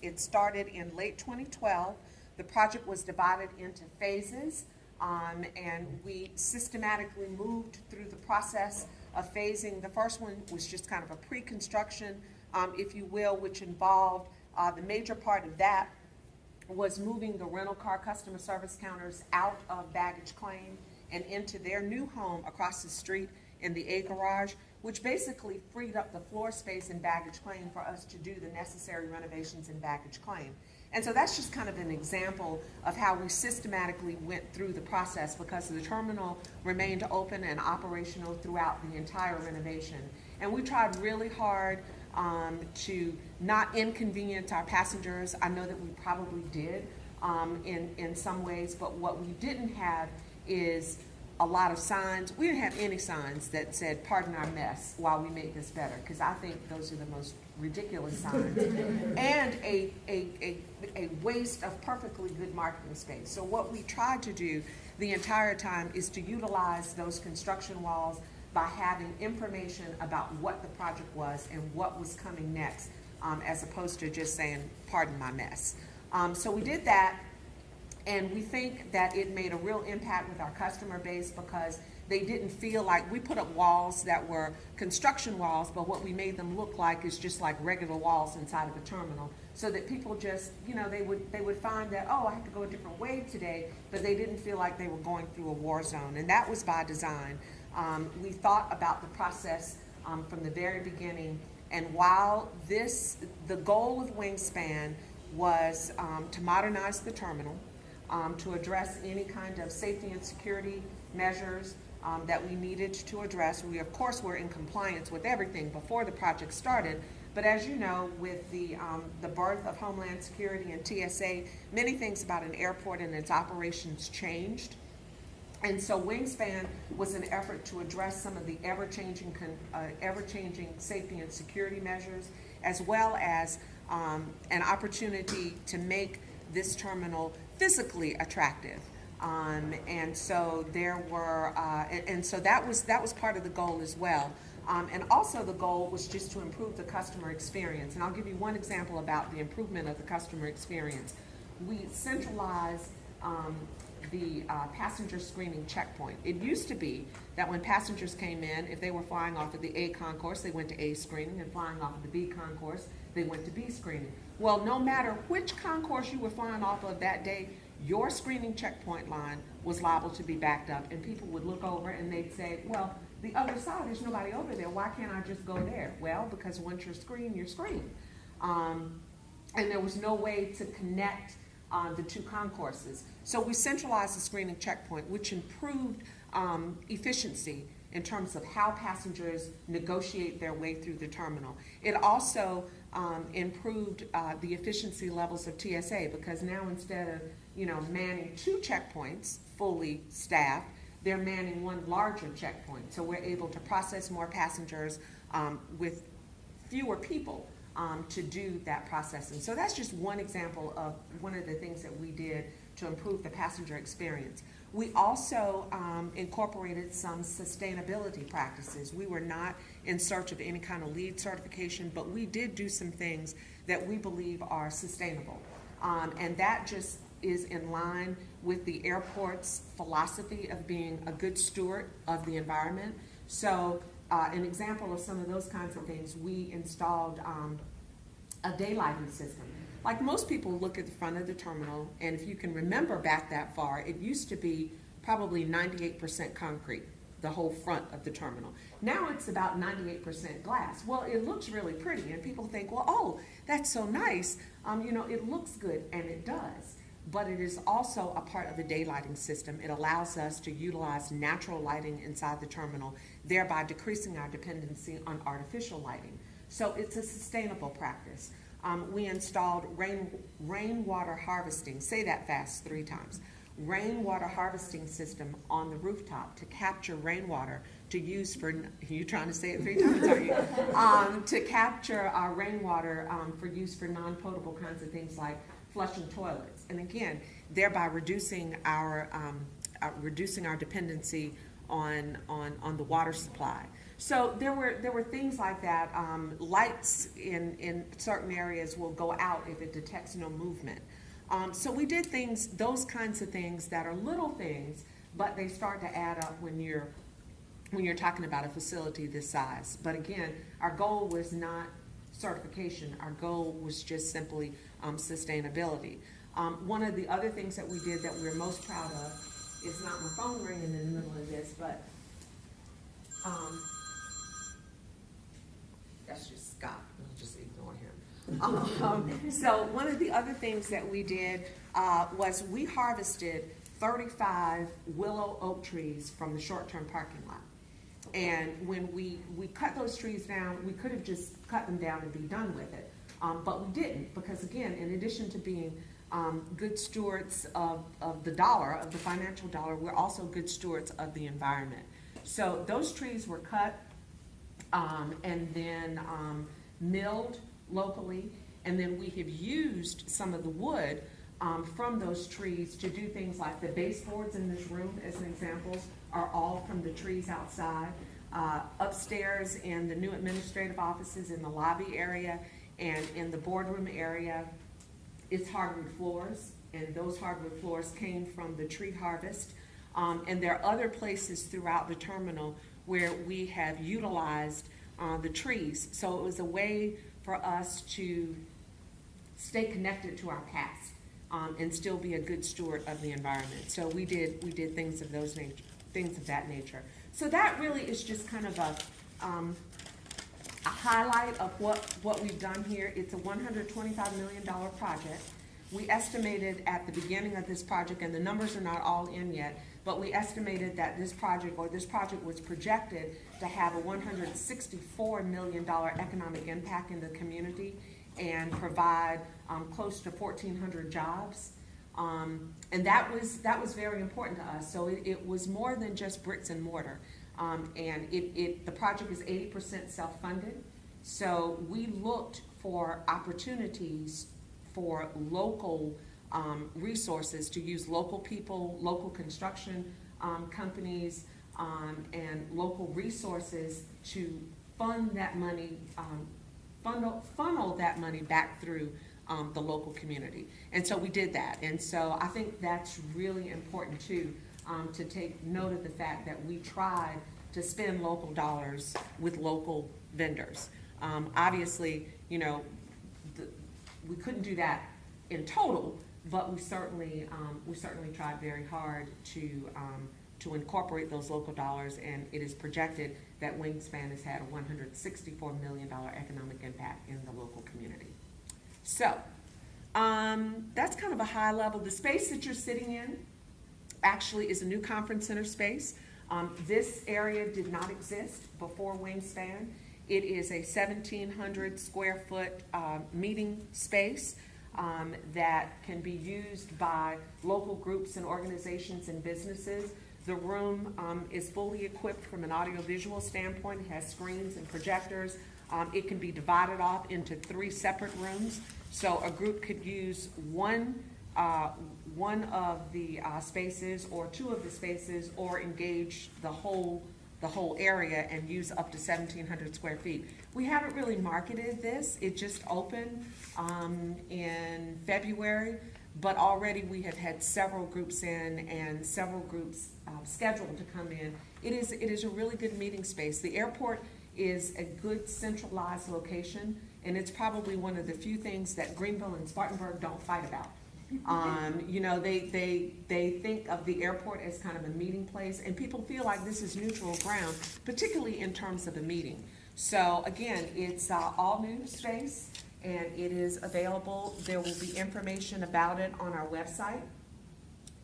It started in late 2012. The project was divided into phases, and we systematically moved through the process of phasing. The first one was just kind of a pre-construction, if you will, which involved the major part of that was moving the rental car customer service counters out of baggage claim and into their new home across the street in the A garage, which basically freed up the floor space in baggage claim for us to do the necessary renovations in baggage claim. And so that's just kind of an example of how we systematically went through the process, because the terminal remained open and operational throughout the entire renovation. And we tried really hard to not inconvenience our passengers. I know that we probably did in some ways, but what we didn't have is a lot of signs. We didn't have any signs that said, "Pardon our mess," while we make this better, because I think those are the most ridiculous signs, and a waste of perfectly good marketing space. So what we tried to do the entire time is to utilize those construction walls by having information about what the project was and what was coming next, as opposed to just saying, "Pardon my mess." So we did that. And we think that it made a real impact with our customer base, because they didn't feel like we put up walls that were construction walls, but what we made them look like is just like regular walls inside of a terminal, so that people just, they would find that, oh, I have to go a different way today, but they didn't feel like they were going through a war zone. And that was by design. We thought about the process from the very beginning. And while the goal of Wingspan was to modernize the terminal, to address any kind of safety and security measures that we needed to address. We, of course, were in compliance with everything before the project started, but as you know, with the birth of Homeland Security and TSA, many things about an airport and its operations changed. And so Wingspan was an effort to address some of the ever-changing safety and security measures, as well as an opportunity to make this terminal physically attractive, and so there were, and so that was part of the goal as well. And also the goal was just to improve the customer experience. And I'll give you one example about the improvement of the customer experience. We centralized the passenger screening checkpoint. It used to be that when passengers came in, if they were flying off of the A concourse, they went to A screening, and flying off of the B concourse, they went to B screening. Well, no matter which concourse you were flying off of that day, your screening checkpoint line was liable to be backed up, and people would look over and they'd say, well, the other side, there's nobody over there. Why can't I just go there? Well, because once you're screened, you're screened. And there was no way to connect the two concourses. So we centralized the screening checkpoint, which improved efficiency in terms of how passengers negotiate their way through the terminal. It also improved the efficiency levels of TSA, because now instead of manning two checkpoints fully staffed, they're manning one larger checkpoint. So we're able to process more passengers with fewer people to do that processing. So that's just one example of one of the things that we did to improve the passenger experience. We also incorporated some sustainability practices. We were not in search of any kind of LEED certification, but we did do some things that we believe are sustainable. And that just is in line with the airport's philosophy of being a good steward of the environment. So an example of some of those kinds of things, we installed a daylighting system. Like most people look at the front of the terminal, and if you can remember back that far, it used to be probably 98% concrete, the whole front of the terminal. Now it's about 98% glass. Well, it looks really pretty, and people think, well, oh, that's so nice. It looks good, and it does. But it is also a part of the daylighting system. It allows us to utilize natural lighting inside the terminal, thereby decreasing our dependency on artificial lighting. So it's a sustainable practice. We installed rainwater harvesting, say that fast 3 times, rainwater harvesting system on the rooftop to capture rainwater to use for, you're trying to say it 3 times, are you? To capture our rainwater for use for non-potable kinds of things like flushing toilets. And again, thereby reducing our dependency on the water supply. So there were things like that. Lights in certain areas will go out if it detects no movement. So we did things, those kinds of things that are little things, but they start to add up when you're talking about a facility this size. But again, our goal was not certification. Our goal was just simply sustainability. One of the other things that we did that we're most proud of is not my phone ringing in the middle of this, but that's just Scott. I'll just ignore him. So one of the other things that we did was we harvested 35 willow oak trees from the short-term parking lot. And when we cut those trees down, we could have just cut them down and be done with it. But we didn't, because again, in addition to being good stewards of the dollar, of the financial dollar, we're also good stewards of the environment. So those trees were cut and then milled locally, and then we have used some of the wood from those trees to do things like the baseboards in this room, as an example, are all from the trees outside. Upstairs in the new administrative offices, in the lobby area and in the boardroom area, it's hardwood floors, and those hardwood floors came from the tree harvest. And there are other places throughout the terminal where we have utilized the trees. So it was a way for us to stay connected to our past and still be a good steward of the environment. So we did things of that nature. So that really is just kind of a highlight of what we've done here. It's a $125 million project. We estimated at the beginning of this project, and the numbers are not all in yet, but we estimated that this project was projected to have a $164 million economic impact in the community and provide close to 1,400 jobs. And that was very important to us. So it was more than just bricks and mortar. And the project is 80% self-funded. So we looked for opportunities for local resources, to use local people, local construction companies, and local resources to fund that money, funnel that money back through the local community. And so we did that. And so I think that's really important too, to take note of the fact that we tried to spend local dollars with local vendors. Obviously, we couldn't do that in total, but we certainly tried very hard to incorporate those local dollars, and it is projected that Wingspan has had a $164 million economic impact in the local community. So that's kind of a high level. The space that you're sitting in actually is a new conference center space. This area did not exist before Wingspan. It is a 1,700 square foot meeting space that can be used by local groups and organizations and businesses. The room is fully equipped from an audiovisual standpoint. It has screens and projectors. It can be divided off into 3 separate rooms. So a group could use one of the spaces or 2 of the spaces, or engage the whole area and use up to 1,700 square feet. We haven't really marketed this. It just opened in February, but already we have had several groups in and several groups scheduled to come in. It is a really good meeting space. The airport is a good centralized location, and it's probably one of the few things that Greenville and Spartanburg don't fight about. They think of the airport as kind of a meeting place, and people feel like this is neutral ground, particularly in terms of a meeting. So again, it's all new space, and it is available. There will be information about it on our website,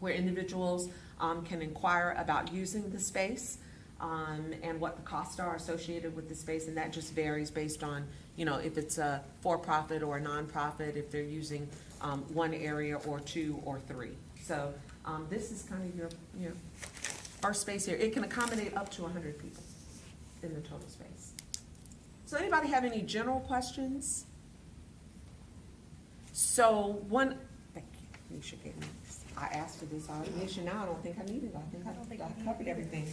where individuals can inquire about using the space and what the costs are associated with the space, and that just varies based on, if it's a for-profit or a non-profit, if they're using one area or 2 or 3. So this is kind of your our space here. It can accommodate up to 100 people in the total space. So anybody have any general questions? So thank you. You should get me this. I asked for this automation, now I don't think I need it, I think I covered everything.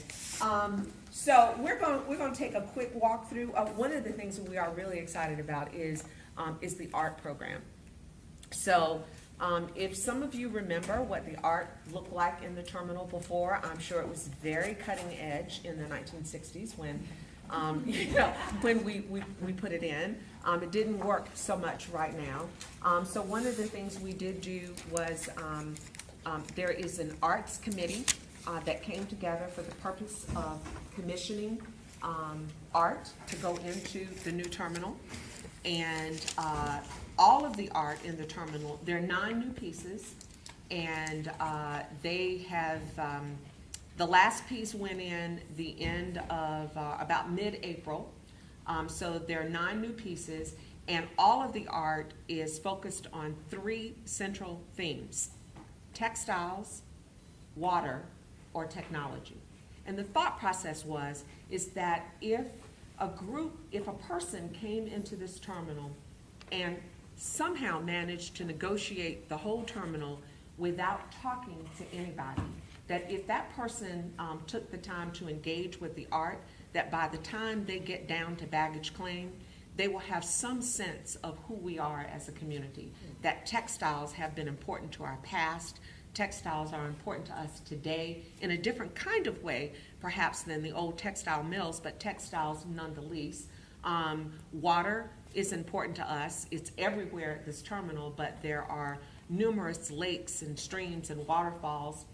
So we're going to take a quick walk through. One of the things that we are really excited about is the art program. So if some of you remember what the art looked like in the terminal before, I'm sure it was very cutting edge in the 1960s when when we put it in. It didn't work so much right now. So one of the things we did do was there is an arts committee that came together for the purpose of commissioning art to go into the new terminal. And all of the art in the terminal, there are 9 new pieces, and they have, the last piece went in the end of about mid-April. So there are 9 new pieces, and all of the art is focused on 3 central themes: textiles, water, or technology. And the thought process is that if a person came into this terminal and somehow managed to negotiate the whole terminal without talking to anybody, that if that person took the time to engage with the art, that by the time they get down to baggage claim, they will have some sense of who we are as a community. That textiles have been important to our past. Textiles are important to us today in a different kind of way, perhaps, than the old textile mills, but textiles none the least. Water is important to us. It's everywhere at this terminal, but there are numerous lakes and streams and waterfalls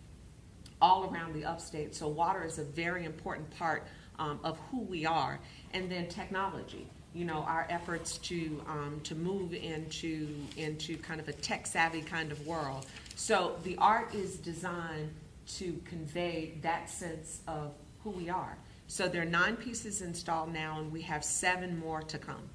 all around the upstate. So water is a very important part of who we are. And then technology. You know, our efforts to move into kind of a tech-savvy kind of world. So the art is designed to convey that sense of who we are. So there are 9 pieces installed now, and we have 7 more to come.